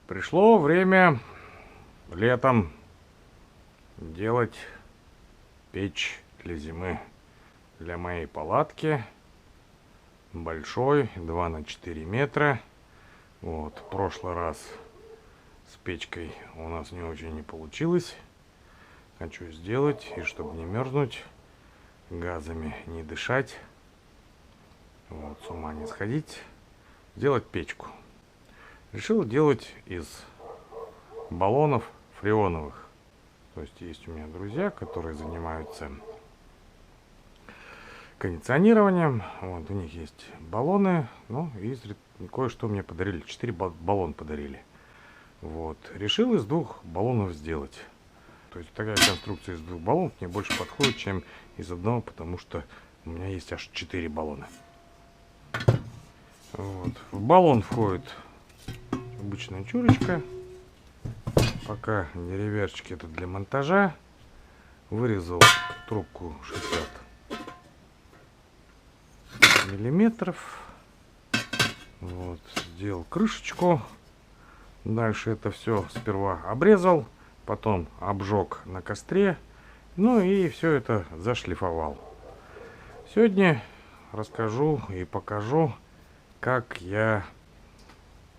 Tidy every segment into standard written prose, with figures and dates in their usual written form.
Пришло время летом делать печь для зимы. Для моей палатки большой, 2 на 4 метра. Вот, в прошлый раз с печкой у нас не очень не получилось. Хочу сделать, и чтобы не мерзнуть, газами не дышать, вот, с ума не сходить, сделать печку. Решил делать из баллонов фреоновых. То есть у меня друзья, которые занимаются кондиционированием. Вот, у них есть баллоны. Ну, и кое-что мне подарили. 4 баллона подарили. Вот. Решил из 2 баллонов сделать. То есть такая конструкция из 2 баллонов мне больше подходит, чем из одного, потому что у меня есть аж 4 баллона. Вот. В баллон входит обычная чурочка. Пока деревяшечки это для монтажа. Вырезал трубку 60 миллиметров. Вот. Сделал крышечку. Дальше это все сперва обрезал, потом обжег на костре. Ну и все это зашлифовал. Сегодня расскажу и покажу, как я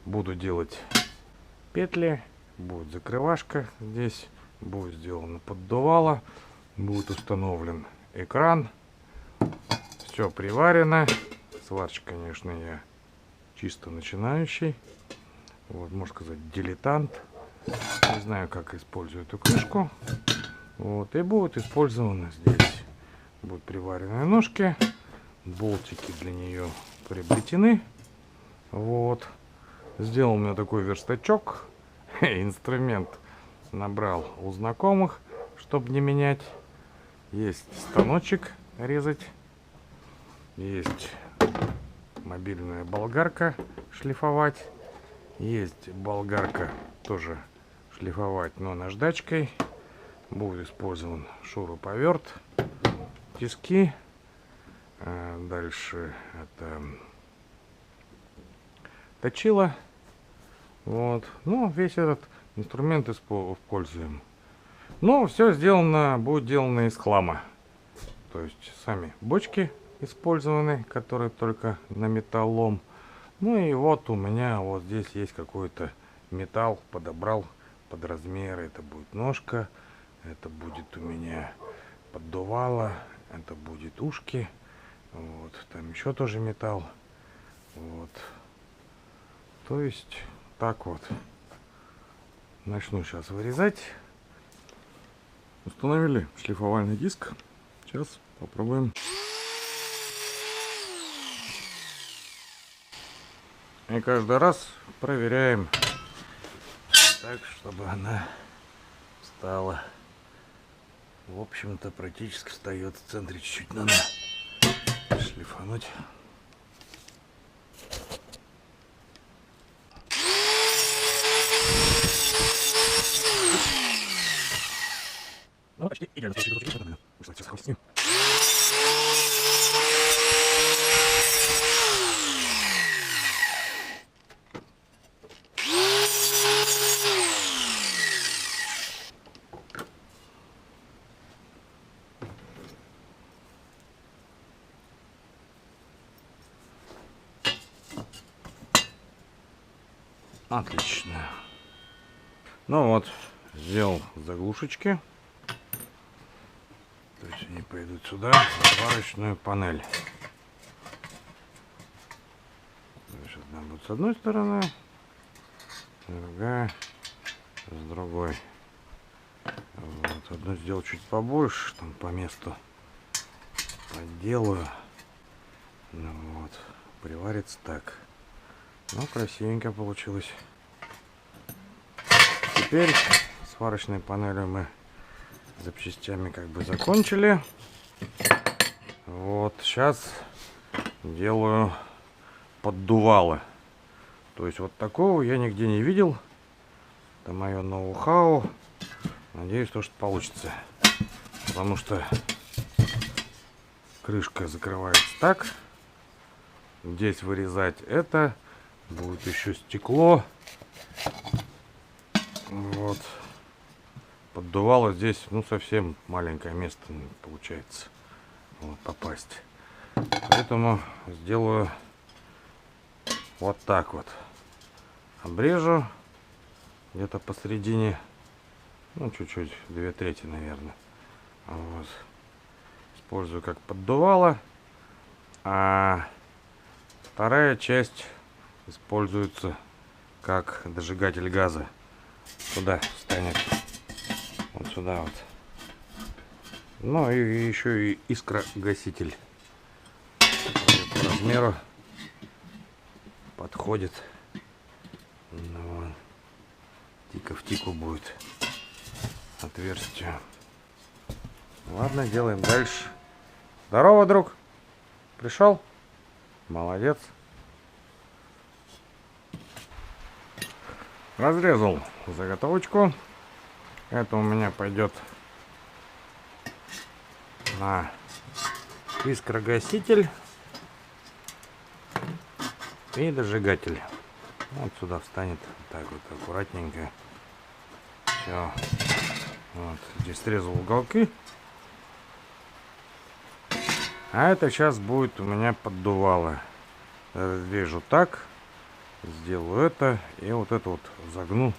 буду делать петли. Будет закрывашка здесь, будет сделано поддувало, будет установлен экран. Все приварено. Сварщик, конечно, я чисто начинающий. Вот, можно сказать, дилетант. Не знаю, как использую эту крышку. Вот, и будет использовано здесь. Будут приваренные ножки. Болтики для нее приобретены. Вот. Сделал у меня такой верстачок. Инструмент набрал у знакомых, чтобы не менять. Есть станочек резать. Есть мобильная болгарка шлифовать. Есть болгарка тоже шлифовать, но наждачкой. Будет использован шуруповерт, тиски. Дальше это точило. Вот. Ну, весь этот инструмент используем. Но все сделано, будет сделано из хлама. То есть сами бочки использованы, которые только на металлолом. Ну и вот у меня вот здесь есть какой-то металл, подобрал под размеры. Это будет ножка, это будет у меня поддувало, это будет ушки. Вот, там еще тоже металл. Вот. То есть так вот. Начну сейчас вырезать. Установили шлифовальный диск. Сейчас попробуем. И каждый раз проверяем так, чтобы она встала. В общем-то, практически встает в центре. Чуть-чуть надо шлифануть. Ну, почти идеально. Отлично. Ну вот, сделал заглушечки. То есть они пойдут сюда, в сварочную панель. Значит, одна будет с одной стороны, другая с другой. Вот, одну сделал чуть побольше, там по месту подделаю. Ну вот, приварится так. Ну, красивенько получилось. Теперь сварочной панелью мы запчастями как бы закончили. Вот сейчас делаю поддувало. То есть вот такого я нигде не видел. Это мое ноу-хау. Надеюсь, что получится. Потому что крышка закрывается так. Здесь вырезать это. Будет еще стекло. Вот. Поддувало здесь, ну, совсем маленькое место получается вот, попасть. Поэтому сделаю вот так вот. Обрежу где-то посередине, ну, чуть-чуть, 2/3, наверное. Вот. Использую как поддувало. А вторая часть используется как дожигатель газа. Туда встанет. Вот сюда вот. Ну и еще и искрогаситель. По размеру подходит. Ну, вот. Тика в тику будет отверстие. Ладно, делаем дальше. Здорово, друг. Пришел? Молодец. Разрезал заготовочку. Это у меня пойдет на искрогаситель и дожигатель. Вот сюда встанет так вот аккуратненько. Все. Вот здесь срезал уголки. А это сейчас будет у меня поддувало. Режу так. Сделаю это. И вот это вот загну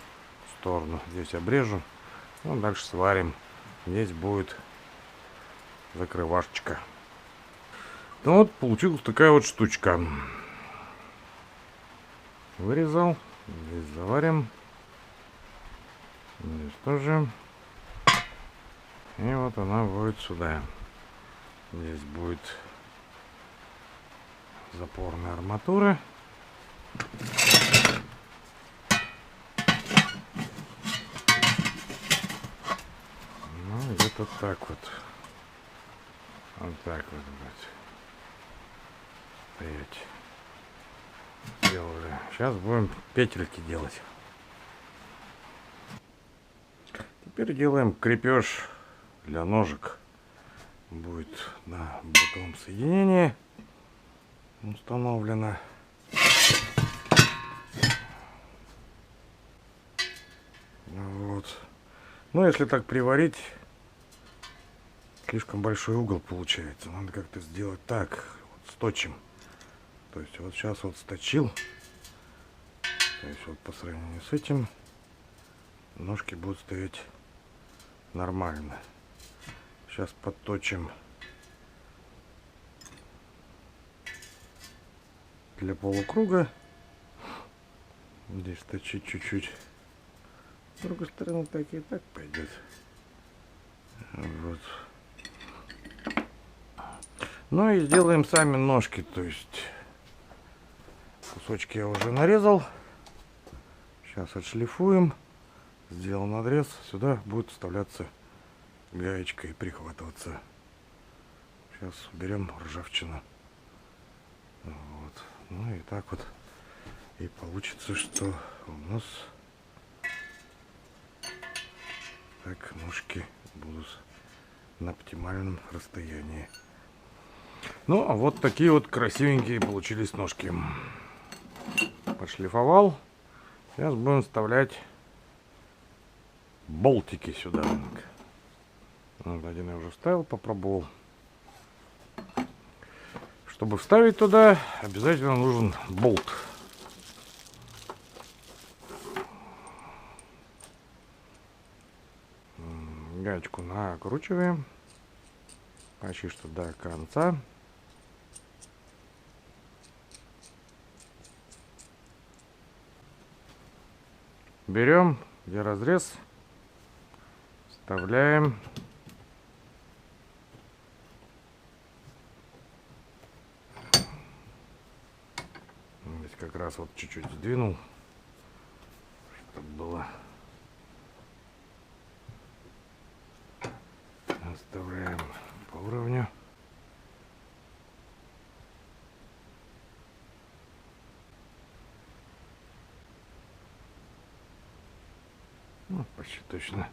в сторону. Здесь обрежу. Ну, дальше сварим. Здесь будет закрывашечка. Ну вот получилась такая вот штучка. Вырезал. Здесь заварим. Здесь тоже. И вот она будет сюда. Здесь будет запорная арматура. Ну, где-то так вот. Вот так вот будет стоять. Сделали. Сейчас будем петельки делать. Теперь делаем крепеж для ножек. Будет на болтовом соединении установлено. Вот. Ну, если так приварить, слишком большой угол получается. Надо как-то сделать так. Вот сточим. То есть вот сейчас вот сточил. То есть вот по сравнению с этим ножки будут стоять нормально. Сейчас подточим для полукруга. Здесь точить чуть-чуть. С другой стороны так и так пойдет. Вот. Ну и сделаем сами ножки. То есть кусочки я уже нарезал. Сейчас отшлифуем. Сделал надрез. Сюда будет вставляться гаечка и прихватываться. Сейчас уберем ржавчину. Вот. Ну и так вот. И получится, что у нас так ножки будут на оптимальном расстоянии. Ну, а вот такие вот красивенькие получились ножки. Подшлифовал. Сейчас будем вставлять болтики сюда. Вот один я уже вставил, попробовал. Чтобы вставить туда, обязательно нужен болт. Гаечку накручиваем почти что до конца. Берем, где разрез, вставляем. Здесь как раз вот чуть-чуть сдвинул, чтобы было. Оставляем по уровню. Ну, почти точно.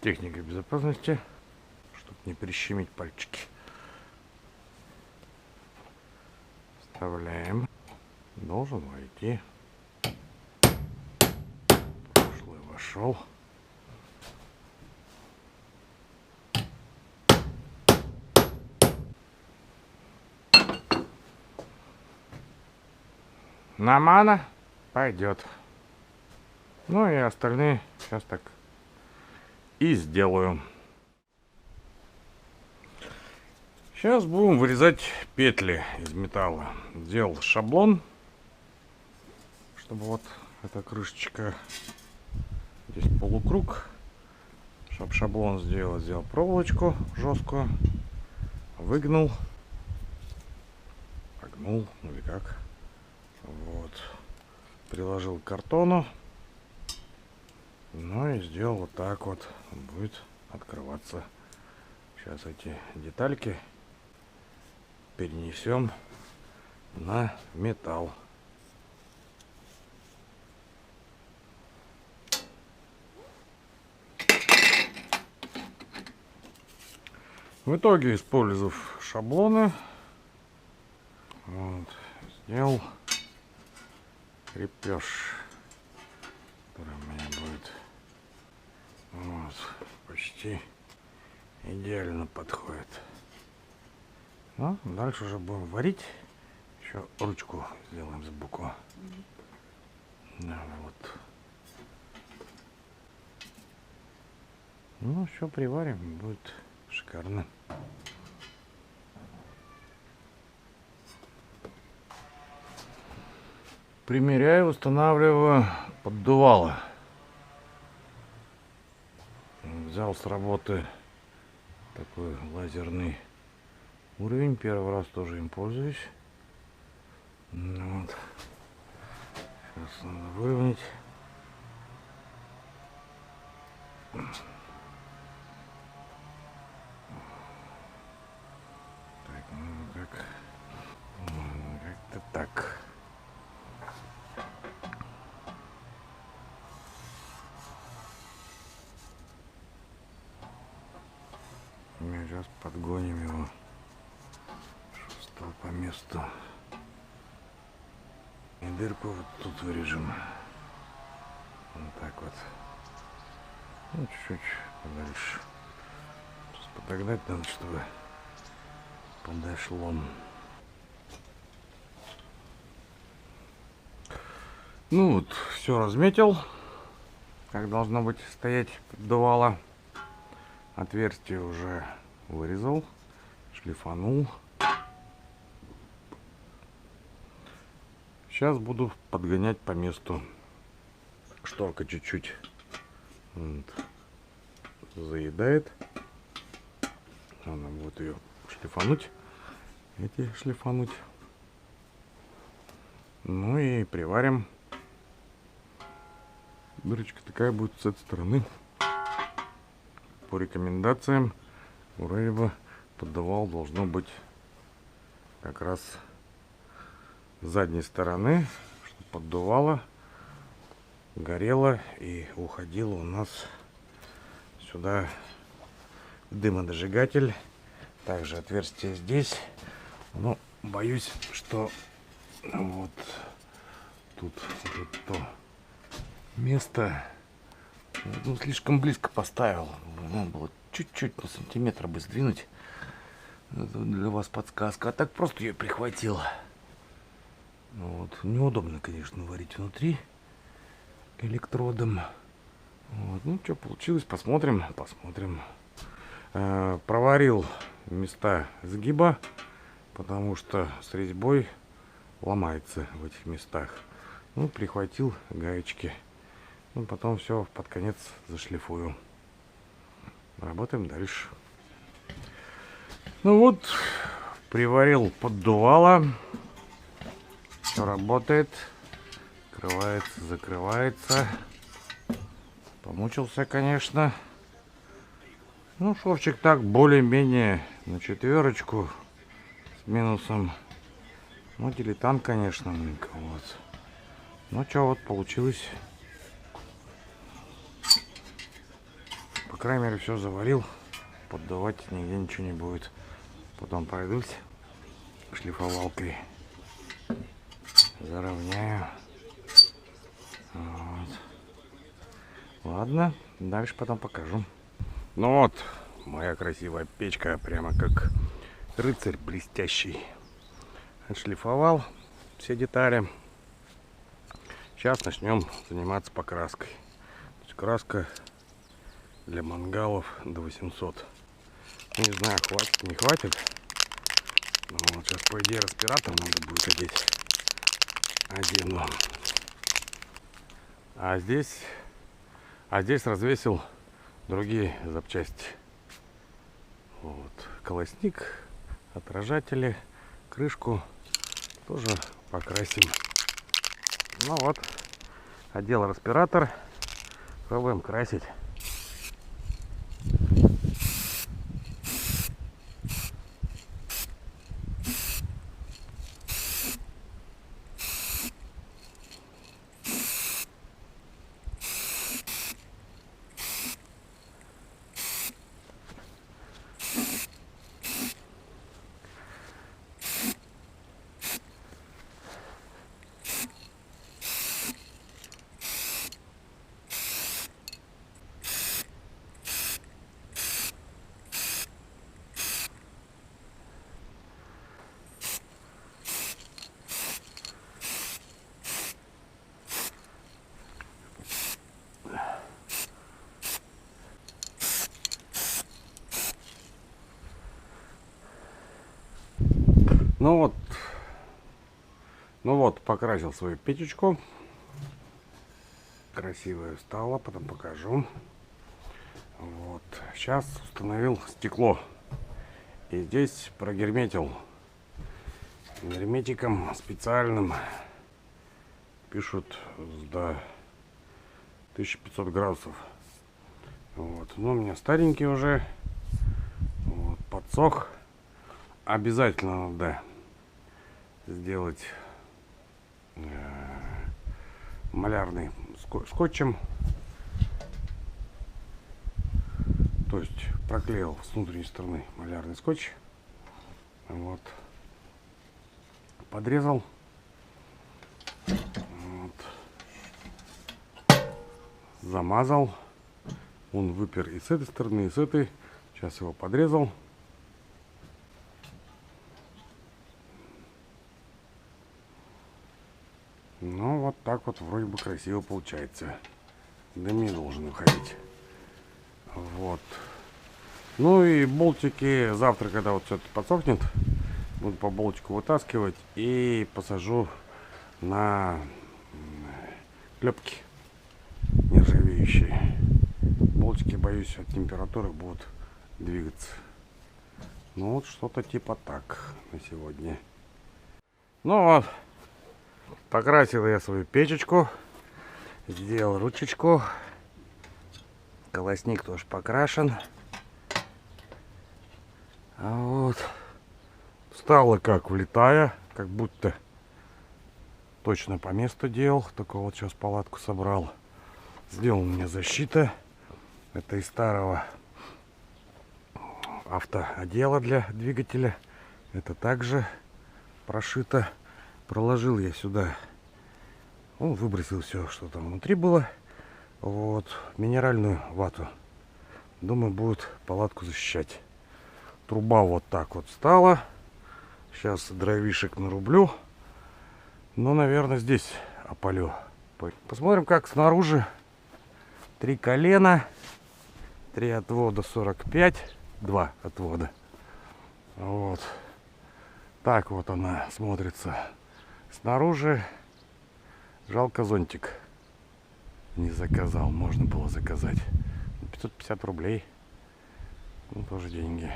Техника безопасности, чтобы не прищемить пальчики. Вставляем. должен войти. Прошлый вошел. Нормально? Пойдет. Ну и остальные сейчас так и сделаю. Сейчас будем вырезать петли из металла. Сделал шаблон, чтобы вот эта крышечка, здесь полукруг. Чтобы шаблон сделал проволочку жесткую, выгнул, погнул, ну или как. Вот. Приложил к картону. Ну и сделал вот так вот. Он будет открываться. Сейчас эти детальки перенесем на металл. В итоге, использовав шаблоны, вот, сделал крепеж, который у меня будет вот, почти идеально подходит. Ну, дальше уже будем варить. Еще ручку сделаем сбоку. Да, вот. Ну, все приварим, будет шикарно. Примеряю, устанавливаю поддувало. Взял с работы такой лазерный уровень. Первый раз тоже им пользуюсь. Вот. Сейчас надо выровнять. Так, ну как-то так. Мы сейчас подгоним его, чтобы стал по месту. И дырку вот тут вырежем. Вот так вот. Ну, чуть-чуть подальше. Сейчас подогнать надо, чтобы подошло. Ну вот, все разметил, как должно быть стоять поддувало. Отверстие уже вырезал, шлифанул. Сейчас буду подгонять по месту. Шторка чуть-чуть вот заедает. Надо будет ее шлифануть. Эти шлифануть. Ну и приварим. Дырочка такая будет с этой стороны. По рекомендациям вроде бы поддувало должно быть как раз с задней стороны, чтобы поддувало, горело и уходило у нас сюда дымодожигатель. Также отверстие здесь. Но боюсь, что вот тут вот то место, ну, слишком близко поставил. Надо было чуть-чуть на сантиметр бы сдвинуть. Это для вас подсказка. А так просто ее прихватил. Вот. Неудобно, конечно, варить внутри электродом. Вот. Ну, что получилось, посмотрим. Проварил места сгиба, потому что с резьбой ломается в этих местах. Ну, прихватил гаечки. Ну, потом все под конец зашлифую. Работаем дальше. Ну вот, приварил поддувало. Все работает. Открывается, закрывается. Помучился, конечно. Ну, шовчик так более-менее на 4 с минусом. Ну, дилетант, конечно, вот. Ну, что, вот получилось. По крайней мере, все заварил. Поддувать нигде ничего не будет. Потом пройдусь шлифовалкой. Заровняю. Вот. Ладно, дальше потом покажу. Ну вот, моя красивая печка, прямо как рыцарь блестящий. Отшлифовал все детали. Сейчас начнем заниматься покраской. То есть краска для мангалов до 800. Ну, не знаю, хватит, не хватит. Но вот сейчас, по идее, респиратор надо будет одеть. Одену. А здесь развесил другие запчасти. Вот. Колосник, отражатели, крышку тоже покрасим. Ну вот, одел респиратор. Пробуем красить. Ну вот, покрасил свою печечку. Красивая стала, потом покажу. Вот, сейчас установил стекло. И здесь прогерметил герметиком специальным. Пишут до 1500 градусов. Вот, ну у меня старенький уже. Вот, подсох. Обязательно надо сделать малярный скотчем. То есть проклеил с внутренней стороны малярный скотч. Вот. Подрезал. Вот. Замазал. Он выпер и с этой стороны, и с этой. Сейчас его подрезал. Ну, вот так вот вроде бы красиво получается. Дым не должен выходить. Вот. Ну и болтики завтра, когда вот все это подсохнет, буду по болтику вытаскивать и посажу на клепки нержавеющие. Болтики, боюсь, от температуры будут двигаться. Ну вот что-то типа так на сегодня. Ну вот. Покрасил я свою печечку. Сделал ручечку. Колосник тоже покрашен. А вот. Стало как влетая. Как будто точно по месту делал. Только вот сейчас палатку собрал. Сделал мне защита. Это из старого автоотдела для двигателя. Это также прошито. Проложил я сюда, ну, выбросил все, что там внутри было. Вот, минеральную вату. Думаю, будет палатку защищать. Труба вот так вот стала. Сейчас дровишек нарублю. Но, наверное, здесь опалю. Посмотрим, как снаружи. 3 колена. 3 отвода 45. 2 отвода. Вот. Так вот она смотрится. Снаружи. Жалко, зонтик не заказал. Можно было заказать. 550 рублей. Ну, тоже деньги.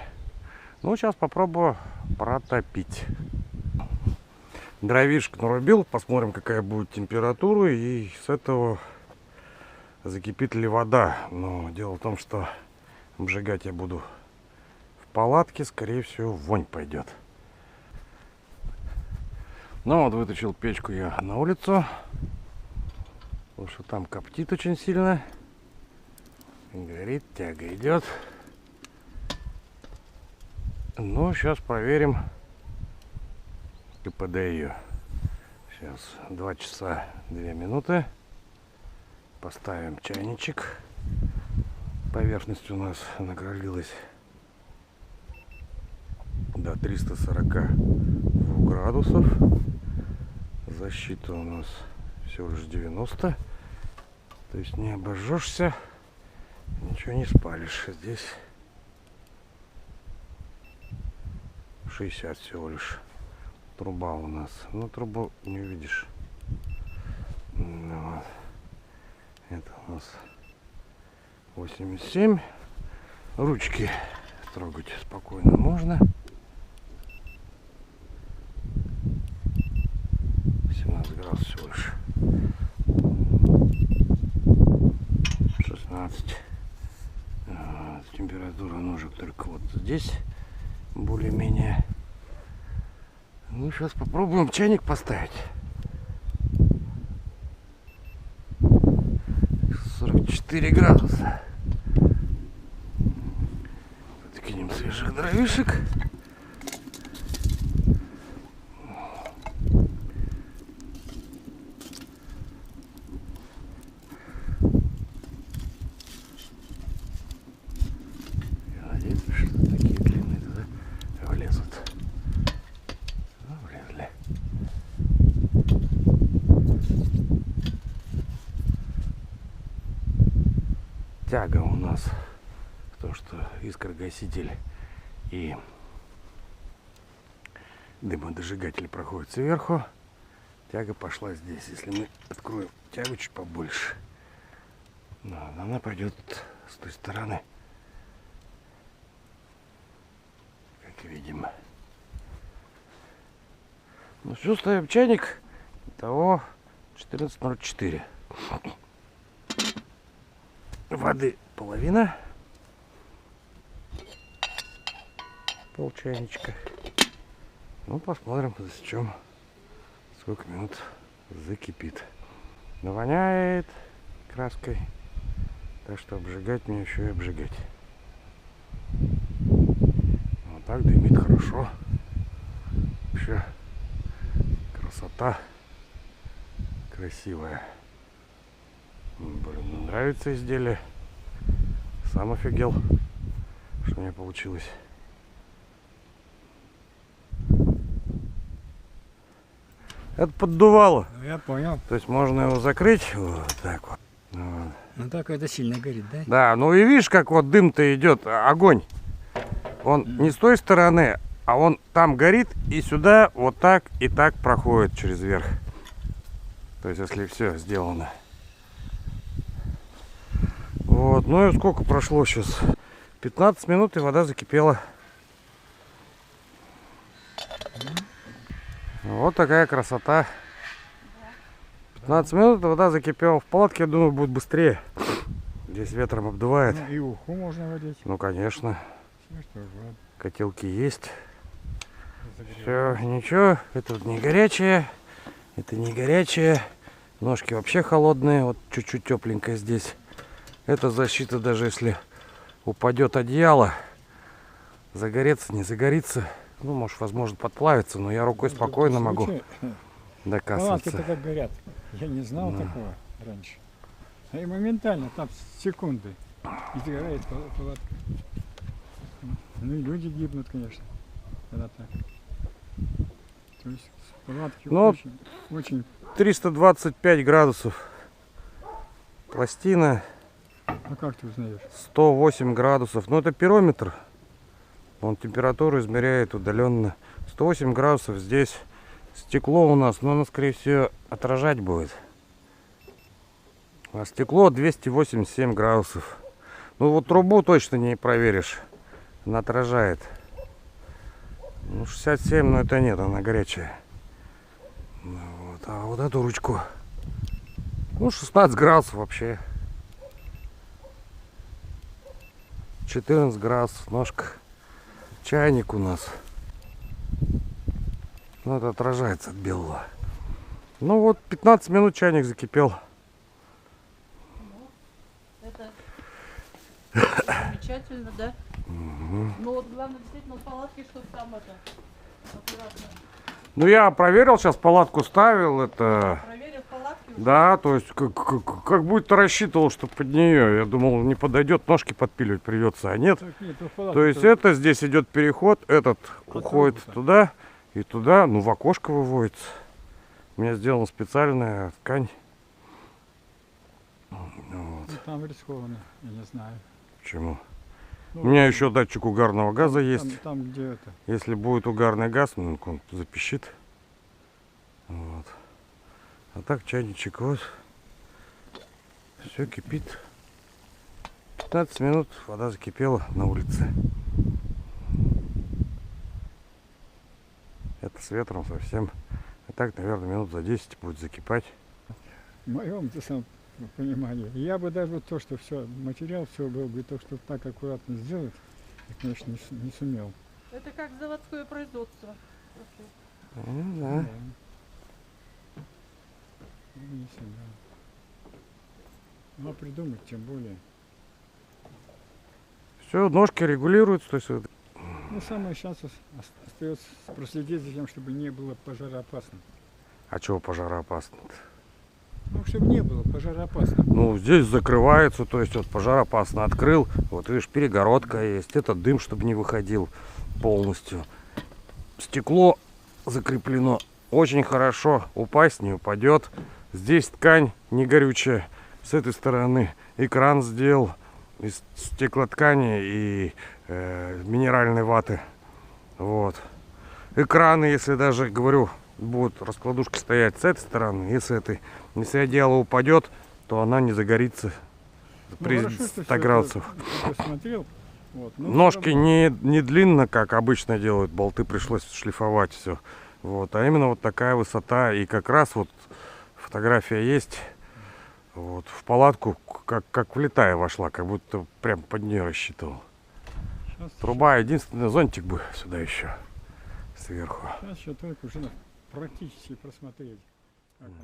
Ну, сейчас попробую протопить. Дровишек нарубил. Посмотрим, какая будет температура. И с этого закипит ли вода. Но дело в том, что обжигать я буду в палатке. Скорее всего, вонь пойдет. Ну вот, вытащил печку я на улицу, потому что там коптит очень сильно. Горит, тяга идет. Ну, сейчас проверим КПД ее. Сейчас 2 часа 2 минуты. Поставим чайничек. Поверхность у нас накалилась до 342 градусов. Защита у нас всего лишь 90. То есть не обожжешься, ничего не спалишь. Здесь 60 всего лишь. Труба у нас. Но трубу не увидишь. Вот. Это у нас 87. Ручки трогать спокойно можно. 17 градусов всего лишь. 16. Температура ножек только вот здесь более-менее. Ну, сейчас попробуем чайник поставить. 44 градуса. Подкинем свежих дровишек. Я надеюсь, что такие длинные туда влезут. Ну, влезли. Тяга у нас то, что искрогаситель и дымодожигатель проходит сверху. Тяга пошла здесь. Если мы откроем тягу чуть побольше, она пойдет с той стороны, как видим. Ну все, ставим чайник. Итого 14:04. Воды половина. Пол чайничка. Ну, посмотрим, засечем, сколько минут закипит. Навоняет краской. Так что обжигать мне еще и обжигать. Вот так дымит хорошо. Вообще красота красивая. Блин, нравится изделие. Сам офигел, что у меня получилось. Это поддувало. Я понял. То есть можно его закрыть вот так вот. Вот. Ну так это сильно горит, да? Да, ну и видишь, как вот дым-то идет, огонь. Он не с той стороны, а он там горит и сюда вот так и так проходит через верх. То есть если все сделано. Вот, ну и сколько прошло сейчас? 15 минут и вода закипела. Вот такая красота. 15 минут вода закипела. В палатке, я думаю, будет быстрее. Здесь ветром обдувает. Ну, и уху можно водить. Ну, конечно. Все, что же, вот. Котелки есть. Все, ничего. Это вот не горячее. Это не горячее. Ножки вообще холодные. Вот чуть-чуть тепленькая здесь. Это защита, даже если упадет одеяло. Загореться, не загорится. Ну, может, возможно, подплавиться, но я рукой спокойно могу докасаться. Палатки-то как горят. Я не знал такого раньше. И моментально, там секунды, и сгорает палатка. Ну и люди гибнут, конечно, когда так. То есть палатки очень... 325 градусов. Пластина. А как ты узнаешь? 108 градусов. Ну, это пирометр. Он температуру измеряет удаленно. 108 градусов здесь. Стекло у нас, но оно, скорее всего, отражать будет. А стекло 287 градусов. Ну, вот трубу точно не проверишь. Она отражает. Ну, 67, но это нет, она горячая. Ну, вот. А вот эту ручку, ну, 16 градусов вообще. 14 градусов ножка. Чайник у нас. Ну, это отражается от белого. Ну вот, 15 минут чайник закипел. Это замечательно, да? Угу. Ну вот главное действительно в палатке, чтобы там это аккуратно. Ну, я проверил, сейчас палатку ставил, это... Проверил палатки уже. Да, то есть как будто рассчитывал, что под нее. Я думал, не подойдет, ножки подпиливать придется, а нет. Так нет, ну, палатка То есть то- это здесь идет переход, этот уходит трубы-то. туда и туда, ну в окошко выводится. У меня сделана специальная ткань. Вот. ну, там рискованно, я не знаю. Почему? Ну, У меня еще датчик угарного газа есть. Там, где это. Если будет угарный газ, ну, он запищит. Вот. А так чайничек вот. Все кипит. 15 минут вода закипела на улице. Это с ветром совсем. А так, наверное, минут за 10 будет закипать. В моем понимании. Я бы даже вот то, что все, материал все был бы, то, что так аккуратно сделать, я, конечно, не сумел. Это как заводское производство. Ну, да. Ну, не сумел. Ну, а придумать тем более. Все, ножки регулируются. То есть вот Ну, самое сейчас остается проследить за тем, чтобы не было пожароопасно. а чего пожароопасно? Ну, чтобы не было пожароопасно. Ну, здесь закрывается, то есть вот пожароопасно открыл. Вот видишь, перегородка есть. Это дым, чтобы не выходил полностью. Стекло закреплено очень хорошо. Упасть не упадет. Здесь ткань не горючая. С этой стороны экран сделал из стеклоткани и минеральной ваты. Вот. Экраны, если даже, говорю, будут раскладушки стоять с этой стороны и с этой. Если одеяло упадет, то она не загорится при Ну, хорошо, что 100 всё градусов. это посмотрел. Вот, но всё Ножки равно. не длинно, как обычно делают, болты пришлось шлифовать все. Вот, а именно вот такая высота. И как раз вот фотография есть. Вот, в палатку как влетая вошла, как будто прям под нее рассчитывал. Сейчас, Труба, единственный зонтик бы сюда еще сверху. Сейчас еще только уже практически просмотреть. Как оно.